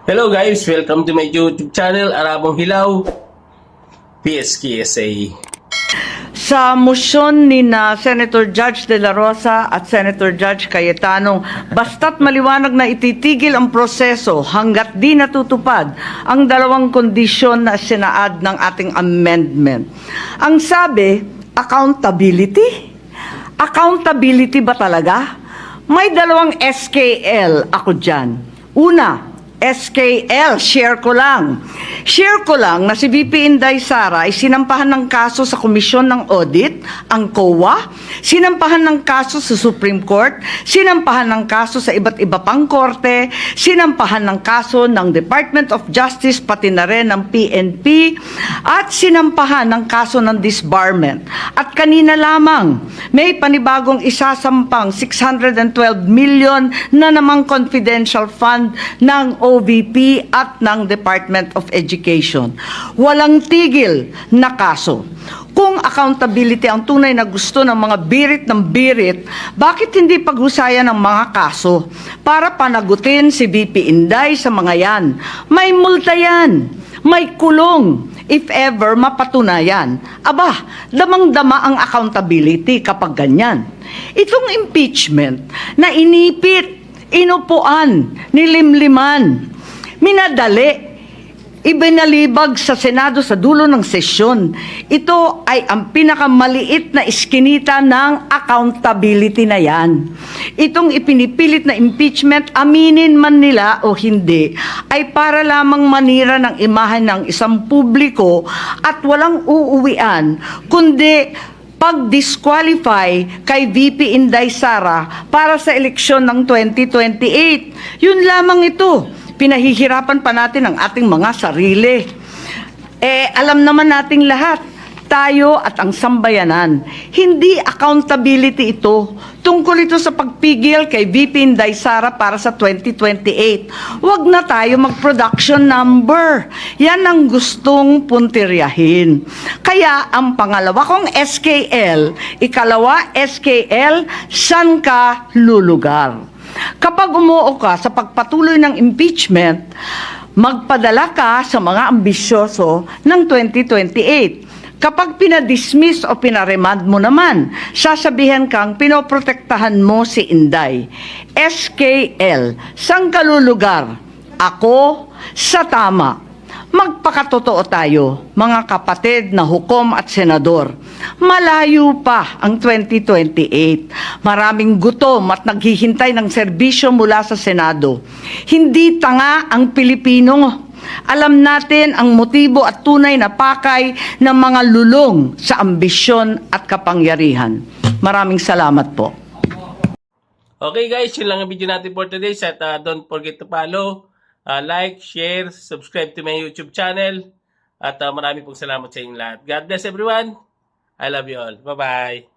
Hello guys, welcome to my YouTube channel, Arabong Hilaw, PSKSA. Sa motion ni na Senator Judge De La Rosa at Senator Judge Cayetano, basta't maliwanag na ititigil ang proseso hanggat di natutupad ang dalawang kondisyon na sinaad ng ating amendment. Ang sabi, accountability? Accountability ba talaga? May dalawang SKL ako dyan. Una, SKL, share ko lang. Share ko lang na si VP Inday Sara ay sinampahan ng kaso sa Komisyon ng Audit, ang COA, sinampahan ng kaso sa Supreme Court, sinampahan ng kaso sa iba't iba pang korte, sinampahan ng kaso ng Department of Justice, pati na rin ng PNP, at sinampahan ng kaso ng disbarment. At kanina lamang, may panibagong isasampang 612 million na namang confidential fund ng OVP at ng Department of Education. Walang tigil na kaso. Kung accountability ang tunay na gusto ng mga birit ng birit, bakit hindi paghusayan ng mga kaso para panagutin si VP Inday sa mga yan? May multa yan, may kulong, if ever mapatunayan. Aba, damang-dama ang accountability kapag ganyan. Itong impeachment na inipit, inupuan, nilimliman, minadali, ibinalibag sa Senado sa dulo ng sesyon. Ito ay ang pinakamaliit na iskinita ng accountability na yan. Itong ipinipilit na impeachment, aminin man nila o hindi, ay para lamang manira ng imahe ng isang publiko at walang uuwian, kundi pag-disqualify kay VP Inday Sara para sa eleksyon ng 2028. Yun lamang ito. Pinahihirapan pa natin ang ating mga sarili. Alam naman nating lahat, tayo at ang sambayanan, hindi accountability ito. Tungkol ito sa pagpigil kay VP Inday Sara para sa 2028. Huwag na tayo mag-production number. Yan ang gustong puntiryahin. Kaya ang pangalawa kong SKL, ikalawa SKL, saan ka lulugar? Kapag umuo ka sa pagpatuloy ng impeachment, magpadala ka sa mga ambisyoso ng 2028. Kapag pinadismiss o pinaremand mo naman, sasabihan kang pinoprotektahan mo si Inday. SKL, saan ka lulugar? Ako sa tama. Magpakatotoo tayo, mga kapatid na hukom at senador. Malayo pa ang 2028. Maraming gutom at naghihintay ng serbisyo mula sa Senado. Hindi tanga ang Pilipino. Alam natin ang motibo at tunay na pakay ng mga lulong sa ambisyon at kapangyarihan. Maraming salamat po. Okay guys, yun lang ang video natin for today. At don't forget to follow, like, share, subscribe to my YouTube channel. At marami pong salamat sa inyong lahat. God bless everyone. I love you all. Bye-bye.